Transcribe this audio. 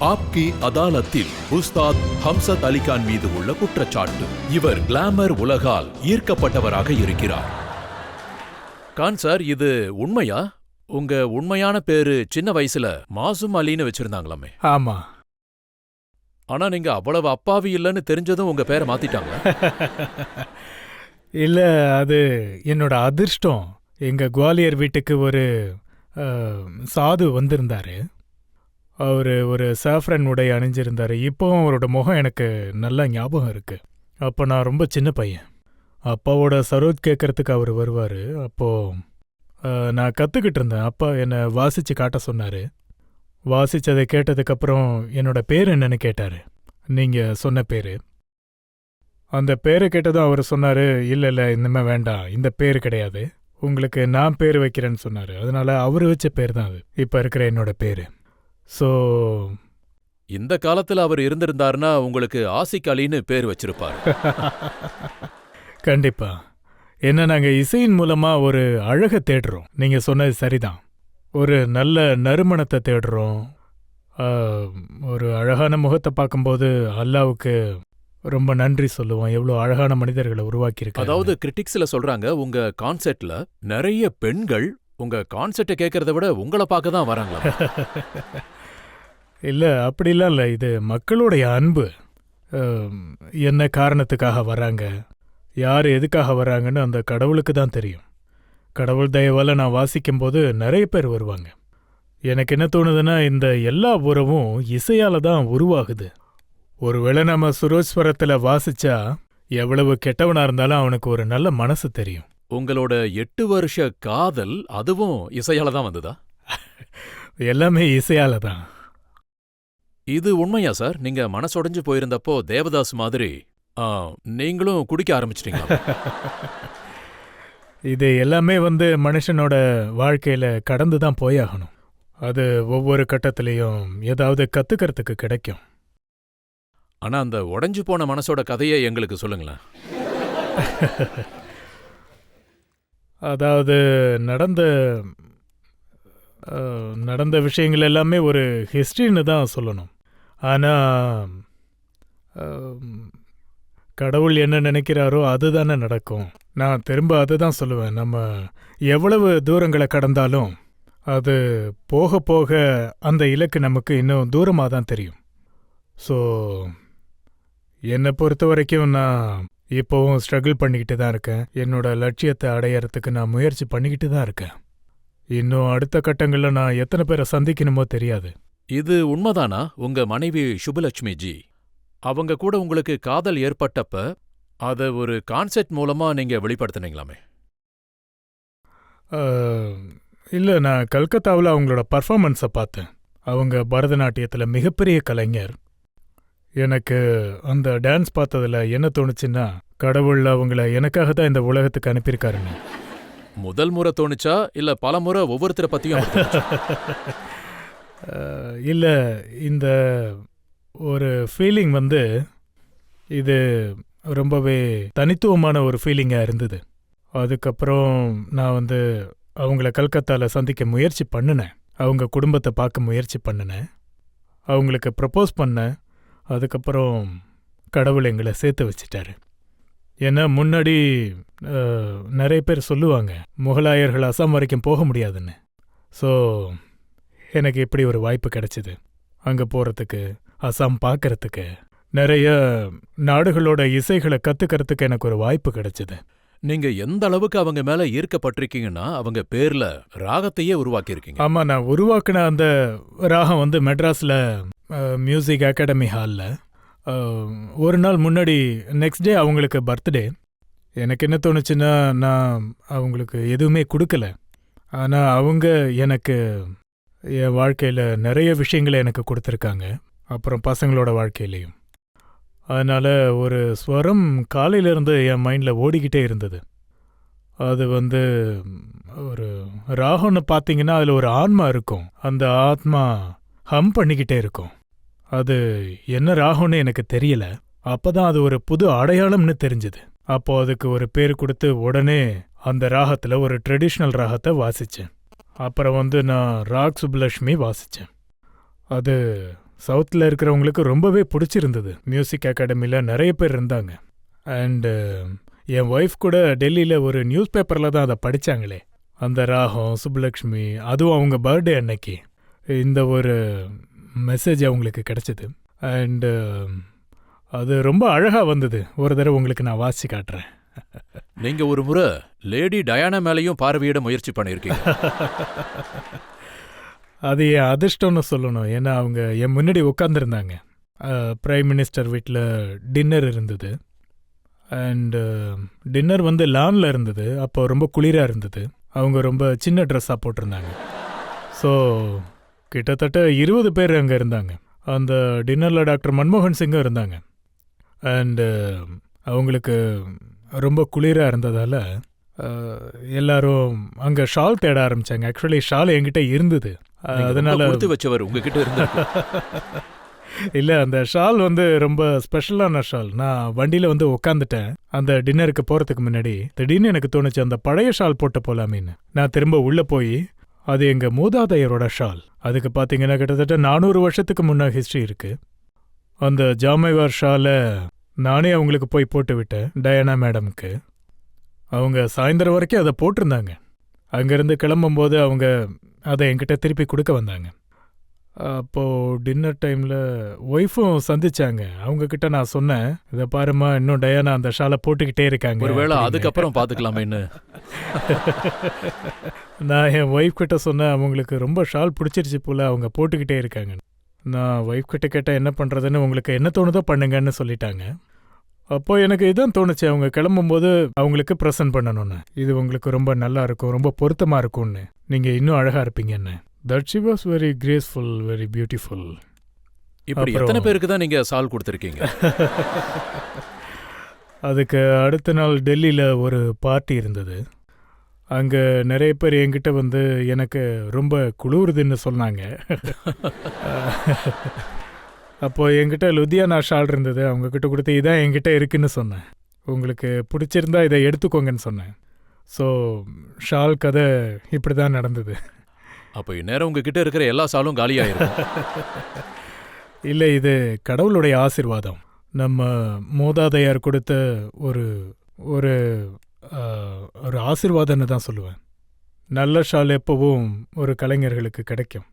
ஆப்கி அதாலத்தில் உஸ்தாத் ஹம்சத் அலிகான் மீது உள்ள குற்றச்சாட்டு. இவர் கிளாமர் உலகால் ஈர்க்கப்பட்டவராக இருக்கிறார். கான் சார், இது உண்மையா? உங்க உண்மையான பேரு சின்ன வயசுல மாசூம் அலின்னு வச்சிருந்தாங்களாமே. ஆமா. ஆனா நீங்க அவ்வளவு அப்பாவி இல்லைன்னு தெரிஞ்சதும் உங்க பேரை மாத்திட்டாங்க. இல்ல, அது என்னோட அதிர்ஷ்டம். எங்க குவாலியர் வீட்டுக்கு ஒரு சாது வந்திருந்தாரு. அவரு ஒரு சாஃப்ரன் உடை அணிஞ்சிருந்தாரு. இப்போவும் அவரோட முகம் எனக்கு நல்லா ஞாபகம் இருக்கு. அப்போ நான் ரொம்ப சின்ன பையன். அப்பாவோட சரோத் கேட்கறதுக்கு அவர் வருவார். அப்போது நான் கற்றுக்கிட்டு இருந்தேன். அப்பா என்னை வாசித்து காட்ட சொன்னார். வாசித்ததை கேட்டதுக்கப்புறம் என்னோட பேர் என்னன்னு கேட்டார். நீங்கள் சொன்ன பேர். அந்த பேரை கேட்டதும் அவர் சொன்னார், இல்லை இனிமே வேண்டாம், இந்த பேர் கிடையாது, உங்களுக்கு நான் பேர் வைக்கிறேன்னு சொன்னார். அதனால் அவர் வச்ச பேர் தான் அது இப்போ இருக்கிற என்னோட பேர். ஸோ இந்த காலத்தில் அவர் இருந்திருந்தாருன்னா உங்களுக்கு ஆசிக் அலின்னு பேர் வச்சிருப்பார். கண்டிப்பா. என்ன, நாங்கள் இசையின் மூலமாக ஒரு அழகை தேடுறோம். நீங்கள் சொன்னது சரிதான். ஒரு நல்ல நறுமணத்தை தேடுறோம். ஒரு அழகான முகத்தை பார்க்கும்போது அல்லாவுக்கு ரொம்ப நன்றி சொல்லுவோம். எவ்வளோ அழகான மனிதர்களை உருவாக்கியிருக்கு. அதாவது கிரிட்டிக்ஸில் சொல்றாங்க, உங்க கான்செர்ட்ல நிறைய பெண்கள் உங்க கான்செர்ட்டை கேட்கறத விட உங்களை பார்க்க தான் வராங்களா? இல்லை, அப்படிலாம் இல்லை. இது மக்களுடைய அன்பு. என்ன காரணத்துக்காக வராங்க, யார் எதுக்காக வராங்கன்னு அந்த கடவுளுக்கு தான் தெரியும். கடவுள் தயவால் நான் வாசிக்கும்போது நிறைய பேர் வருவாங்க. எனக்கு என்ன தோணுதுன்னா, இந்த எல்லா உறவும் இசையால் தான் உருவாகுது. ஒருவேளை நம்ம சுரோஸ்வரத்தில் வாசிச்சா எவ்வளவு கெட்டவனாக இருந்தாலும் அவனுக்கு ஒரு நல்ல மனசு தெரியும். உங்களோட 8 வருஷ காதல் அதுவும் இசையால தான் வந்ததா? எல்லாமே இசையால தான். இது உண்மையா சார்? நீங்க மனசொடைஞ்சு போயிருந்தப்போ தேவதாஸ் மாதிரி நீங்களும் குடிக்க ஆரம்பிச்சிட்டீங்களா? இது எல்லாமே மனுஷனோட வாழ்க்கையில கடந்து தான் போயாகணும். அது ஒவ்வொரு கட்டத்திலையும் ஏதாவது கத்துக்கிறதுக்கு கிடைக்கும். ஆனா அந்த உடைஞ்சு போன மனசோட கதையை எங்களுக்கு சொல்லுங்களேன். அதாவது நடந்த விஷயங்கள் எல்லாமே ஒரு ஹிஸ்ட்ரின்னு தான் சொல்லணும். ஆனால் கடவுள் என்ன நினைக்கிறாரோ அதுதானே நடக்கும். நான் திரும்ப அதை தான் சொல்லுவேன். நம்ம எவ்வளவு தூரங்களை கடந்தாலும் அது போக போக அந்த இலக்கு நமக்கு இன்னும் தூரமாக தான் தெரியும். ஸோ என்னை பொறுத்த வரைக்கும் நான் இப்போவும் ஸ்ட்ரகிள் பண்ணிக்கிட்டு தான் இருக்கேன். என்னோட லட்சியத்தை அடையறதுக்கு நான் முயற்சி பண்ணிக்கிட்டு தான் இருக்கேன். இன்னும் அடுத்த கட்டங்களில் நான் எத்தனை பேரை சந்திக்கணுமோ தெரியாது. இது உண்மைதானா? உங்க மனைவி சுபலட்சுமி ஜி, அவங்க கூட உங்களுக்கு காதல் ஏற்பட்டப்ப அதை ஒரு கான்செர்ட் மூலமா நீங்க வெளிப்படுத்தினீங்களாமே? இல்லை, நான் கல்கத்தாவில் அவங்களோட பர்ஃபார்மன்ஸை பார்த்தேன். அவங்க பரதநாட்டியத்தில் மிகப்பெரிய கலைஞர். எனக்கு அந்த டான்ஸ் பார்த்ததில் என்ன தோணுச்சுன்னா, கடவுள் அவங்கள எனக்காக தான் இந்த உலகத்துக்கு அனுப்பியிருக்காருன்னு. முதல் முறை தோணுச்சா இல்லை பல முறை ஒவ்வொருத்தரை பற்றியும்? இல்லை, இந்த ஒரு ஃபீலிங் இது ரொம்பவே தனித்துவமான ஒரு ஃபீலிங்காக இருந்தது. அதுக்கப்புறம் நான் அவங்கள கல்கத்தாவில் சந்திக்க முயற்சி பண்ணினேன். அவங்க குடும்பத்தை பார்க்க முயற்சி பண்ணினேன். அவங்களுக்கு ப்ரப்போஸ் பண்ணேன். அதுக்கப்புறம் கடவுள் எங்களை சேர்த்து வச்சிட்டாரு. ஏன்னா முன்னாடி நிறைய பேர் சொல்லுவாங்க முகலாயர்கள் அசாம் வரைக்கும் போக முடியாதுன்னு. ஸோ எனக்கு இப்படி ஒரு வாய்ப்பு கிடைச்சிது. அங்கே போகிறதுக்கு, அசாம் பார்க்கறதுக்கு, நிறைய நாடுகளோட இசைகளை கற்றுக்கிறதுக்கு எனக்கு ஒரு வாய்ப்பு கிடைச்சிது. நீங்க எந்த அளவுக்கு அவங்க மேல ஈர்க்கப்பட்டிருக்கீங்கன்னா அவங்க பேர்ல ராகத்தையே உருவாக்கியிருக்கீங்க. ஆமாம், நான் உருவாக்கின அந்த ராகம் மெட்ராஸில் மியூசிக் அகாடமி ஹாலில் ஒரு நாள் முன்னாடி, நெக்ஸ்ட் டே அவங்களுக்கு பர்த்டே. எனக்கு என்ன தோணுச்சுன்னா, நான் அவங்களுக்கு எதுவுமே கொடுக்கல. ஆனால் அவங்க எனக்கு என் வாழ்க்கையில் நிறைய விஷயங்களை எனக்கு கொடுத்துருக்காங்க. அப்புறம் பசங்களோட வாழ்க்கையிலையும். அதனால் ஒரு ஸ்வரம் காலையிலேருந்து என் மைண்டில் ஓடிக்கிட்டே இருந்தது. அது ஒரு ராகம்னு பார்த்தீங்கன்னா அதில் ஒரு ஆன்மா இருக்கும். அந்த ஆத்மா ஹம் பண்ணிக்கிட்டே இருக்கும். அது என்ன ராகம்னு எனக்கு தெரியல. அப்போ தான் அது ஒரு புது அடையாளம்னு தெரிஞ்சுது. அப்போ அதுக்கு ஒரு பேர் கொடுத்து உடனே அந்த ராகத்தில் ஒரு ட்ரெடிஷ்னல் ராகத்தை வாசித்தேன். அப்புறம் நான் ராக் சுப்புலட்சுமி வாசித்தேன். அது சவுத்தில் இருக்கிறவங்களுக்கு ரொம்பவே பிடிச்சிருந்தது. மியூசிக் அகாடமியில் நிறைய பேர் இருந்தாங்க. அண்டு என் ஒய்ஃப் கூட டெல்லியில் ஒரு நியூஸ் பேப்பரில் தான் அதை படித்தாங்களே, அந்த ராகம் சுப்புலக்ஷ்மி, அதுவும் அவங்க பர்த்டே அன்னைக்கு இந்த ஒரு மெசேஜ் அவங்களுக்கு கிடச்சிது. அண்டு அது ரொம்ப அழகாக வந்தது. ஒரு தடவை உங்களுக்கு நான் வாசிச்சு காட்டுறேன். நீங்க ஒரு முறை லேடி டயானா மேலேயும் பார்வையிட முயற்சி பண்ணியிருக்கீங்க. அது என் அதிர்ஷ்டம்னு சொல்லணும். ஏன்னா அவங்க என் முன்னாடி உட்காந்துருந்தாங்க. பிரைம் மினிஸ்டர் வீட்டில் டின்னர் இருந்தது. அண்டு டின்னர் வந்து லானில் இருந்தது. அப்போ ரொம்ப குளிராக இருந்தது. அவங்க ரொம்ப சின்ன ட்ரெஸ்ஸாக போட்டிருந்தாங்க. ஸோ கிட்டத்தட்ட 20 பேர் அங்கே இருந்தாங்க. அந்த டின்னரில் டாக்டர் மன்மோகன் சிங்கும் இருந்தாங்க. அண்டு அவங்களுக்கு ரொம்ப குளிராக இருந்ததால் எல்லாரும் அங்கே ஷால் தேட ஆரம்பித்தாங்க. ஆக்சுவலி ஷால் என்கிட்ட இருந்தது. அதனால கொடுத்து வச்சவர் உங்ககிட்ட இருந்து இல்லை, அந்த ஷால் வந்து ரொம்ப ஸ்பெஷலான ஷால். நான் வண்டியில் வந்து உட்காந்துட்டேன். அந்த டின்னருக்கு போகிறதுக்கு முன்னாடி திடீர்னு எனக்கு தோணுச்சு அந்த பழைய ஷால் போட்டு போகலாமேன்னு. நான் திரும்ப உள்ளே போய் அது எங்கள் மூதாதையரோட ஷால். அதுக்கு பார்த்தீங்கன்னா கிட்டத்தட்ட 400 வருஷத்துக்கு முன்னே ஹிஸ்ட்ரி இருக்குது. அந்த ஜாமைவார் ஷாலை நானே அவங்களுக்கு போய் போட்டு விட்டேன், டயானா மேடம்க்கு. அவங்க சாயந்தரம் வரைக்கும் அதை போட்டிருந்தாங்க. அங்கேருந்து கிளம்பும்போது அவங்க அதை என்கிட்ட திருப்பி கொடுக்க வந்தாங்க. அப்போது டின்னர் டைமில் ஒய்ஃபும் சந்திச்சாங்க. அவங்கக்கிட்ட நான் சொன்னேன், இதை பாருமா, இன்னும் டயானா அந்த ஷாலை போட்டுக்கிட்டே இருக்காங்க. ஒருவேளை அதுக்கப்புறம் பார்த்துக்கலாமேன்னு நான் என் ஒய்ஃப் கிட்ட சொன்னேன், அவங்களுக்கு ரொம்ப ஷால் பிடிச்சிருச்சு போல், அவங்க போட்டுக்கிட்டே இருக்காங்க. நான் ஒய்ஃப் கிட்ட கேட்டால் என்ன பண்ணுறதுன்னு, உங்களுக்கு என்ன தோணுதோ பண்ணுங்கன்னு சொல்லிட்டாங்க. அப்போ எனக்கு இதான் தோணுச்சு, அவங்க கிளம்பும்போது அவங்களுக்கு ப்ரெசன்ட் பண்ணணும்னு. இது உங்களுக்கு ரொம்ப நல்லா இருக்கும், ரொம்ப பொருத்தமாக இருக்கும்னு, நீங்கள் இன்னும் அழகாக இருப்பீங்கன்னு. That she was very graceful, very beautiful. இப்படி எத்தனை பேருக்கு தான் நீங்கள் சால் கொடுத்துருக்கீங்க? அதுக்கு அடுத்த நாள் டெல்லியில் ஒரு பார்ட்டி இருந்தது. அங்கே நிறைய பேர் என்கிட்ட வந்து எனக்கு ரொம்ப குளிருதுன்னு சொன்னாங்க. அப்போது என்கிட்ட லுதியானா ஷால் இருந்தது. அவங்கக்கிட்ட கொடுத்து இதான் என்கிட்ட இருக்குன்னு சொன்னேன். உங்களுக்கு பிடிச்சிருந்தா இதை எடுத்துக்கோங்கன்னு சொன்னேன். ஸோ ஷால் கதை இப்படி தான் நடந்தது. அப்போ இந்நேரம் உங்ககிட்ட இருக்கிற எல்லா சாலும் காலியாயிருக்கும். இல்லை, இது கடவுளுடைய ஆசீர்வாதம். நம்ம மூதாதையார் கொடுத்த ஒரு ஒரு ஒரு ஆசீர்வாதம்னு தான் சொல்லுவேன். நல்ல ஷால் எப்பவும் ஒரு கலைஞர்களுக்கு கிடைக்கும்.